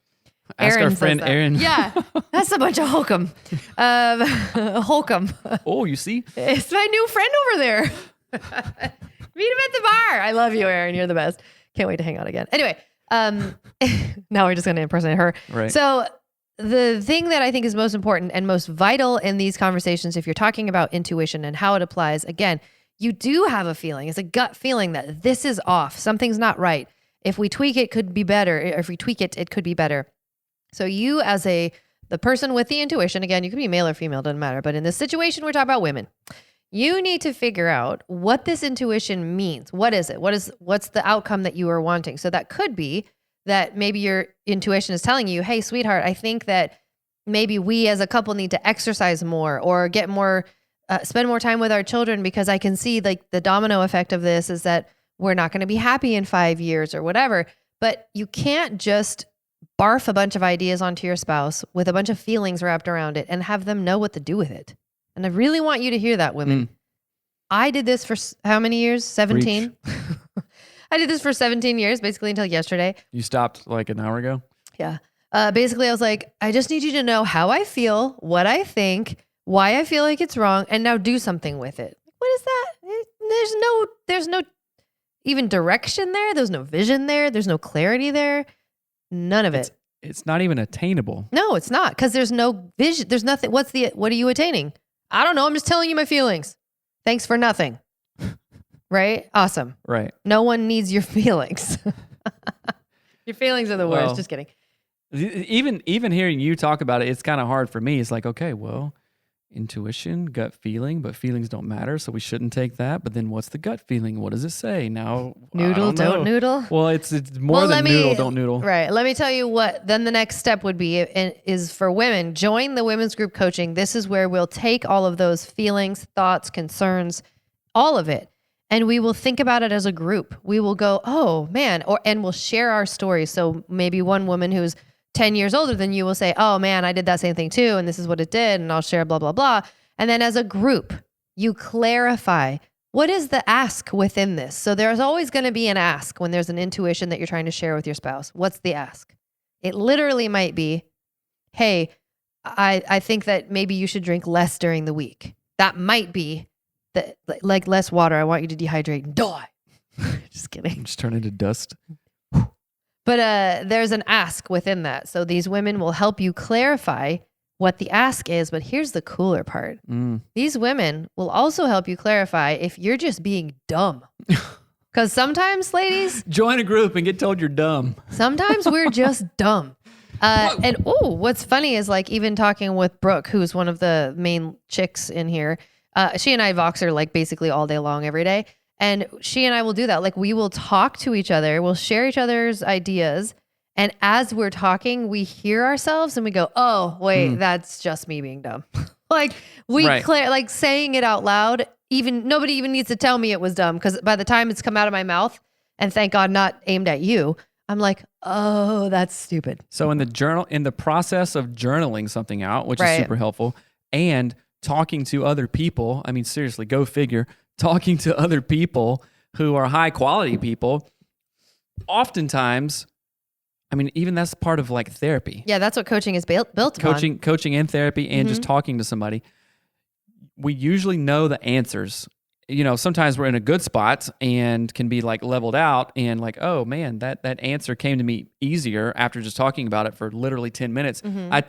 Ask our friend Aaron. Yeah, that's a bunch of hokum. Hokum. Oh, you see? It's my new friend over there. Meet him at the bar. I love you, Aaron. You're the best. Can't wait to hang out again. Anyway, now we're just going to impersonate her. Right. So the thing that I think is most important and most vital in these conversations, if you're talking about intuition and how it applies, again, you do have a feeling. It's a gut feeling that this is off. Something's not right. If we tweak it, could be better. If we tweak it, it could be better. So you as the person with the intuition, again, you can be male or female, doesn't matter. But in this situation, we're talking about women. You need to figure out what this intuition means. What is it? What's the outcome that you are wanting? So that could be that maybe your intuition is telling you, hey, sweetheart, I think that maybe we as a couple need to exercise more or get more, spend more time with our children because I can see like the domino effect of this is that we're not going to be happy in 5 years or whatever. But you can't just barf a bunch of ideas onto your spouse with a bunch of feelings wrapped around it and have them know what to do with it. And I really want you to hear that, women. I did this for how many years? 17? I did this for 17 years, basically until yesterday. You stopped like an hour ago? Yeah. Basically, I was like, I just need you to know how I feel, what I think, why I feel like it's wrong, and now do something with it. What is that? There's no even direction there. There's no vision there. There's no clarity there. None of it. It's not even attainable. No, it's not because there's no vision. There's nothing. What are you attaining? I don't know. I'm just telling you my feelings. Thanks for nothing. Right? Awesome. Right. No one needs your feelings. Your feelings are the worst. Well, just kidding. Even hearing you talk about it, it's kind of hard for me. It's like, okay, well, intuition, gut feeling, but feelings don't matter, so we shouldn't take that. But then what's the gut feeling? What does it say? Now, Noodle, don't noodle. Well, it's more than noodle, don't noodle. Right. Let me tell you what then the next step would be is for women, join the women's group coaching. This is where we'll take all of those feelings, thoughts, concerns, all of it, and we will think about it as a group. We will go, oh man, and we'll share our stories. So maybe one woman who's 10 years older than you will say, oh man, I did that same thing too. And this is what it did. And I'll share blah, blah, blah. And then as a group, you clarify what is the ask within this. So there's always going to be an ask when there's an intuition that you're trying to share with your spouse. What's the ask? It literally might be, hey, I think that maybe you should drink less during the week. That might be like less water. I want you to dehydrate and die. Just kidding. Just turn into dust. But there's an ask within that. So these women will help you clarify what the ask is. But here's the cooler part. These women will also help you clarify if you're just being dumb. Because sometimes, ladies... Join a group and get told you're dumb. Sometimes we're just dumb. And what's funny is like even talking with Brooke, who's one of the main chicks in here. She and I Voxer like basically all day long, every day. And she and I will do that. Like we will talk to each other. We'll share each other's ideas. And as we're talking, we hear ourselves and we go, oh, wait, that's just me being dumb. Like we like saying it out loud. Even nobody even needs to tell me it was dumb. Because by the time it's come out of my mouth, and thank God not aimed at you, I'm like, oh, that's stupid. So in the process of journaling something out, which is super helpful, and talking to other people, I mean, seriously, go figure, talking to other people who are high quality people, oftentimes, I mean, even that's part of like therapy. Yeah, that's what coaching is built upon. Coaching and therapy and just talking to somebody. We usually know the answers. You know, sometimes we're in a good spot and can be like leveled out and like, oh man, that answer came to me easier after just talking about it for literally 10 minutes. I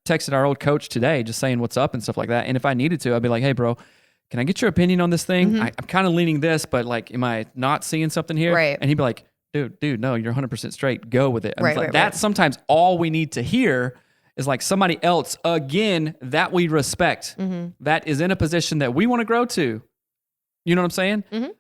texted our old coach today just saying what's up and stuff like that. And if I needed to, I'd be like, hey bro, can I get your opinion on this thing? I'm kind of leaning this, but like, am I not seeing something here? Right. And he'd be like, dude, no, you're 100% straight. Go with it. That's sometimes all we need to hear is like somebody else, again, that we respect, that is in a position that we want to grow to. You know what I'm saying?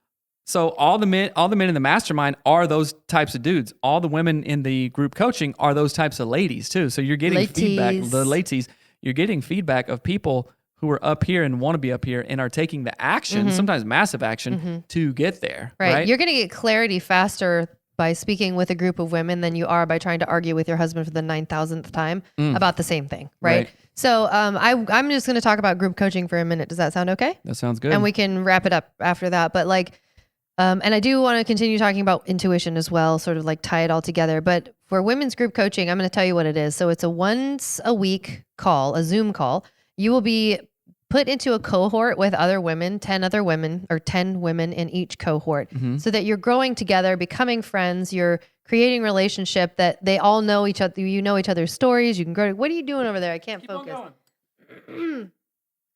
So all the men in the mastermind are those types of dudes. All the women in the group coaching are those types of ladies too. So you're getting feedback, the ladies, you're getting feedback of people who are up here and want to be up here and are taking the action, sometimes massive action, to get there. Right? You're going to get clarity faster by speaking with a group of women than you are by trying to argue with your husband for the 9,000th time about the same thing. Right. So I'm just going to talk about group coaching for a minute. Does that sound okay? That sounds good. And we can wrap it up after that. But like, and I do want to continue talking about intuition as well, sort of like tie it all together. But for women's group coaching, I'm going to tell you what it is. So it's a once a week call, a Zoom call. You will be put into a cohort with other women, 10 other women or 10 women in each cohort so that you're growing together, becoming friends. You're creating relationship that they all know each other. You know each other's stories. You can grow. What are you doing over there? I can't focus. I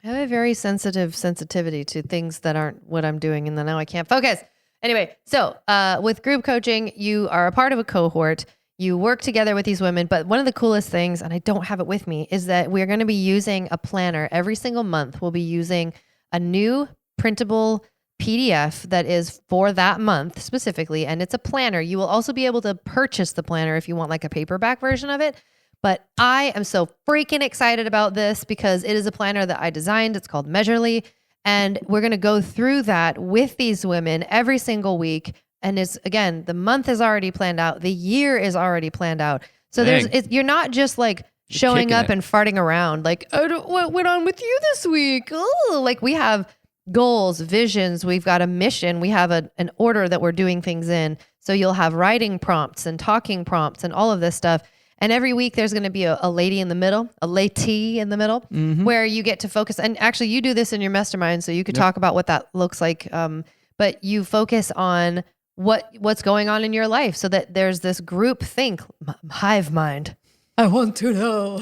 have a very sensitivity to things that aren't what I'm doing. And then now I can't focus. Anyway, so with group coaching, you are a part of a cohort. You work together with these women, but one of the coolest things, and I don't have it with me, is that we're going to be using a planner every single month. We'll be using a new printable PDF that is for that month specifically, and it's a planner. You will also be able to purchase the planner if you want like a paperback version of it. But I am so freaking excited about this because it is a planner that I designed. It's called Measurely, and we're going to go through that with these women every single week. And it's, again, the month is already planned out. The year is already planned out. So you're not just like showing up and farting around like, what went on with you this week? Oh, like we have goals, visions. We've got a mission. We have an order that we're doing things in. So you'll have writing prompts and talking prompts and all of this stuff. And every week there's going to be a lady in the middle, a lady in the middle, where you get to focus. And actually you do this in your mastermind. So you could talk about what that looks like. But you focus on what's going on in your life so that there's this group think, hive mind. I want to know.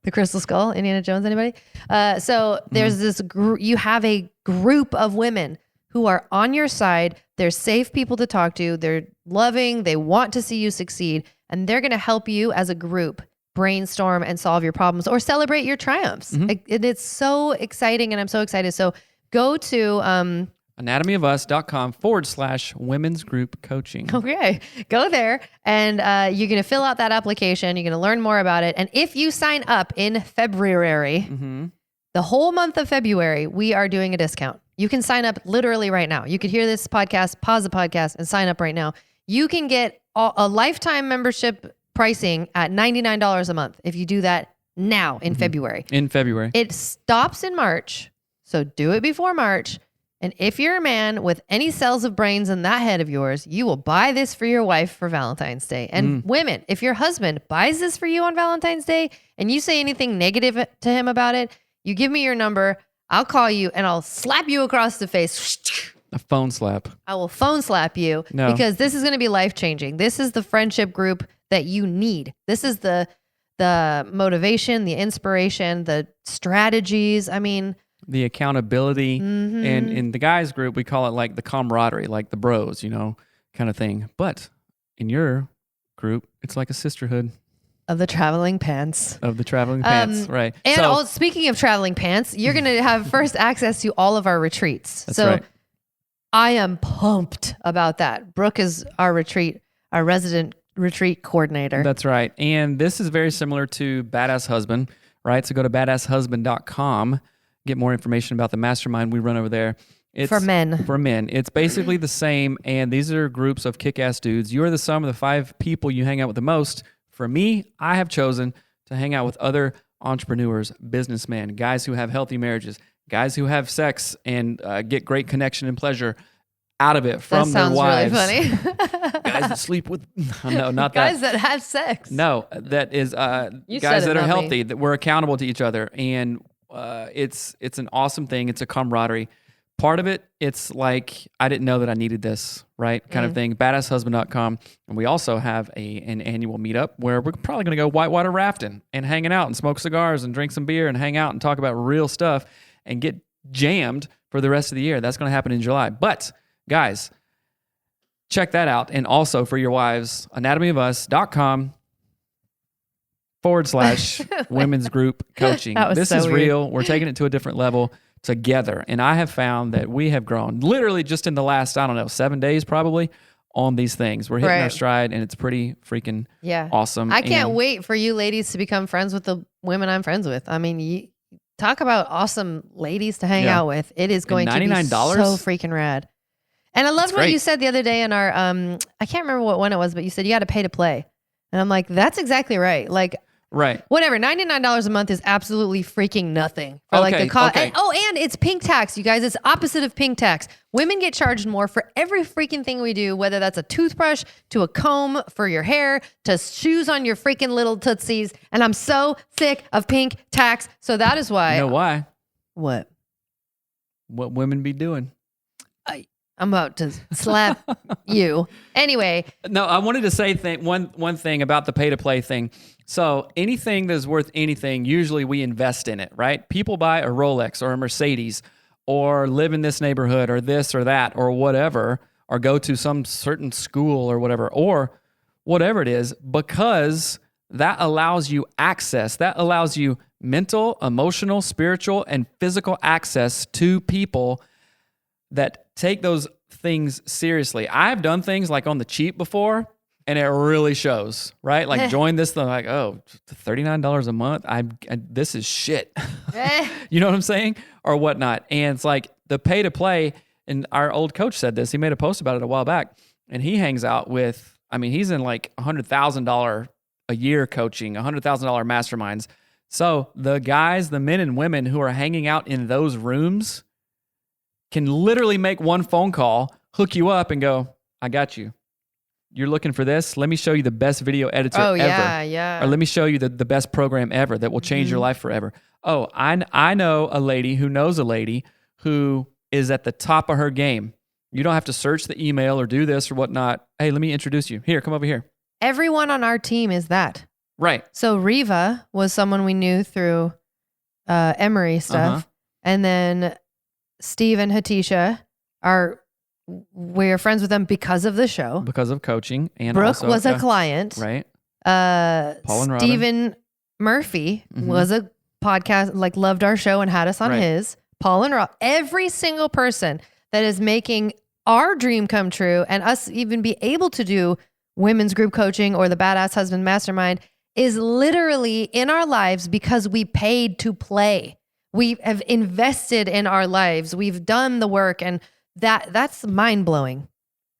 The Crystal Skull, Indiana Jones, anybody? So there's this group, you have a group of women who are on your side. They're safe people to talk to. They're loving. They want to see you succeed. and they're going to help you as a group brainstorm and solve your problems or celebrate your triumphs. It's so exciting, and I'm so excited. So go to anatomyofus.com/women's group coaching. Okay. Go there, and you're going to fill out that application. You're going to learn more about it. And if you sign up in February, the whole month of February, we are doing a discount. You can sign up literally right now. You could hear this podcast, pause the podcast, and sign up right now. You can get a lifetime membership pricing at $99 a month if you do that now in February. In February. It stops in March, so do it before March. And if you're a man with any cells of brains in that head of yours, you will buy this for your wife for Valentine's Day. And women, if your husband buys this for you on Valentine's Day and you say anything negative to him about it, you give me your number, I'll call you and I'll slap you across the face. A phone slap. I will phone slap you because this is going to be life-changing. This is the friendship group that you need. This is the motivation, the inspiration, the strategies. I mean, the accountability. And in the guys group, we call it like the camaraderie, like the bros, kind of thing. But in your group, it's like a sisterhood. Of the traveling pants. Right. And speaking of traveling pants, you're going to have first access to all of our retreats. That's right. I am pumped about that. Brooke is our resident retreat coordinator. That's right. And this is very similar to Badass Husband, right? So go to badasshusband.com, get more information about the mastermind we run over there. It's for men. For men. It's basically the same, and these are groups of kick-ass dudes. You are the sum of the 5 people you hang out with the most. For me, I have chosen to hang out with other entrepreneurs, businessmen, guys who have healthy marriages, guys who have sex and get great connection and pleasure out of it from their wives. That sounds really funny. Guys that sleep with, no, not guys that have sex. No, that is guys that are healthy, that we're accountable to each other. And it's an awesome thing. It's a camaraderie. Part of it, it's like, I didn't know that I needed this, right? Kind of thing. Badasshusband.com. And we also have an annual meetup where we're probably going to go whitewater rafting and hanging out and smoke cigars and drink some beer and hang out and talk about real stuff and get jammed for the rest of the year. That's going to happen in July. But guys, check that out. And also for your wives, anatomyofus.com/women's group coaching. This is real. We're taking it to a different level together. And I have found that we have grown literally just in the last, 7 days probably on these things. We're hitting our stride, and it's pretty freaking awesome. I can't wait for you ladies to become friends with the women I'm friends with. I mean, you talk about awesome ladies to hang out with. It is going to be so freaking rad. And I loved what you said the other day in our, I can't remember what one it was, but you said you got to pay to play. And I'm like, that's exactly right. Like, right. Whatever. $99 a month is absolutely freaking nothing for like the cost. And it's pink tax, you guys. It's opposite of pink tax. Women get charged more for every freaking thing we do, whether that's a toothbrush to a comb for your hair to shoes on your freaking little tootsies. And I'm so sick of pink tax. So that is why. You know why? What? What women be doing. I'm about to slap you. Anyway. No, I wanted to say one thing about the pay-to-play thing. So anything that's worth anything, usually we invest in it, right? People buy a Rolex or a Mercedes or live in this neighborhood or this or that or whatever, or go to some certain school or whatever it is, because that allows you access. That allows you mental, emotional, spiritual, and physical access to people that take those things seriously. I've done things like on the cheap before, and it really shows, right? Like join this thing, like, oh, $39 a month. This is shit. You know what I'm saying? Or whatnot. And it's like the pay to play, and our old coach said this, he made a post about it a while back, and he hangs out with, he's in like $100,000 a year coaching, $100,000 masterminds. So the guys, the men and women who are hanging out in those rooms can literally make one phone call, hook you up, and go, I got you. You're looking for this? Let me show you the best video editor ever. Yeah. Or let me show you the best program ever that will change your life forever. Oh, I know a lady who knows a lady who is at the top of her game. You don't have to search the email or do this or whatnot. Hey, let me introduce you. Here, come over here. Everyone on our team is that. Right. So Riva was someone we knew through Emory stuff. And then Steve and Hatisha we're friends with them because of the show. Because of coaching. And Brooke also, was a client. Right. Paul and Robin. Stephen Murphy was a podcast, like loved our show and had us on his. Paul and Rob, every single person that is making our dream come true and us even be able to do women's group coaching or the Badass Husband Mastermind is literally in our lives because we paid to play. We have invested in our lives. We've done the work, and that's mind-blowing.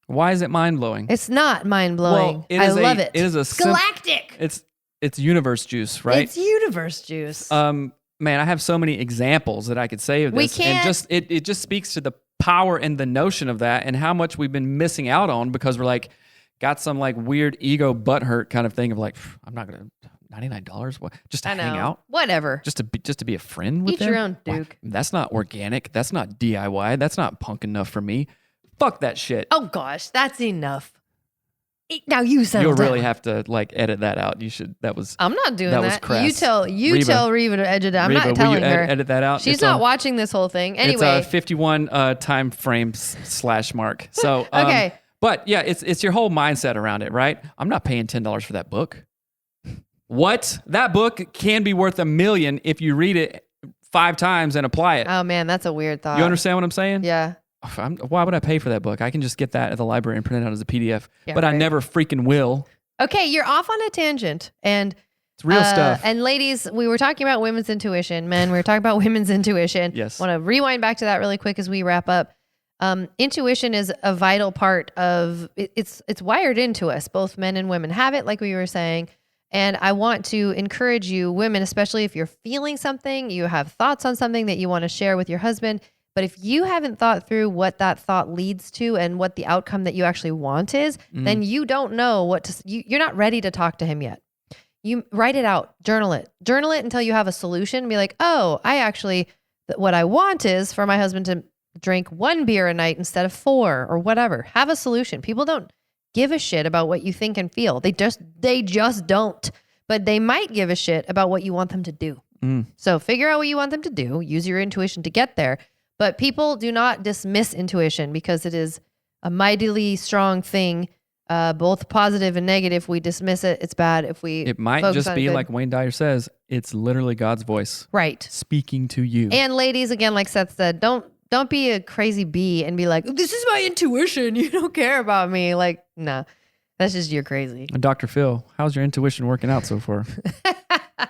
Why is it mind-blowing? It's not mind-blowing. Well, I love it. It is a galactic. It's universe juice, right? It's universe juice. Man, I have so many examples that I could say of this. And it just speaks to the power and the notion of that and how much we've been missing out on because we're like, got some like weird ego butthurt kind of thing of like, I'm not going to $99 what just to hang out, whatever, just to be a friend with each them. Your own Duke. That's not organic. That's not DIY. That's not punk enough for me. Fuck that shit. Oh gosh, that's enough. Now you settle You'll down. really have to like edit that out. You should. I'm not doing that. Was crass. You tell Reba to edit it out. I'm Reba, not telling her. Edit that out. She's not watching this whole thing anyway. It's a 51 time frame / mark. So okay. But yeah, it's your whole mindset around it, right? I'm not paying $10 for that book. What? That book can be worth $1 million if you read it 5 times and apply it. Oh man, that's a weird thought. You understand what I'm saying? Yeah. Why would I pay for that book? I can just get that at the library and print it out as a PDF. Yeah, but I never freaking will. Okay, you're off on a tangent. And it's real stuff. And ladies, we were talking about women's intuition. Men, we were talking about women's intuition. Yes. I want to rewind back to that really quick as we wrap up. Intuition is a vital part of it's wired into us. Both men and women have it, like we were saying. And I want to encourage you, women, especially if you're feeling something, you have thoughts on something that you want to share with your husband. But if you haven't thought through what that thought leads to and what the outcome that you actually want is, then you don't know what to, you're not ready to talk to him yet. You write it out, journal it until you have a solution. Be like, oh, what I want is for my husband to drink 1 beer a night instead of 4 or whatever. Have a solution. People don't give a shit about what you think and feel. They just don't. But they might give a shit about what you want them to do. So figure out what you want them to do. Use your intuition to get there. But people do not dismiss intuition because it is a mightily strong thing, both positive and negative. We dismiss it, it's bad. It might just be like Wayne Dyer says, it's literally God's voice, right, speaking to you. And ladies, again, like Seth said, don't be a crazy bee and be like, this is my intuition. You don't care about me. Like, no, that's just you're crazy. Dr. Phil, how's your intuition working out so far?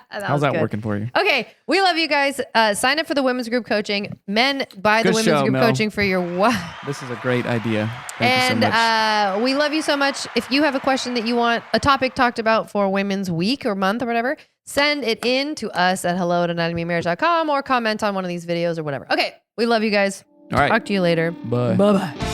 How's that working for you? Okay. We love you guys. Sign up for the women's group coaching. Men, buy the women's group coaching for your wife. This is a great idea. Thank you so much. We love you so much. If you have a question that you want a topic talked about for Women's Week or month or whatever, send it in to us at hello@anatomymarriage.com or comment on one of these videos or whatever. Okay. We love you guys. All right. Talk to you later. Bye. Bye-bye.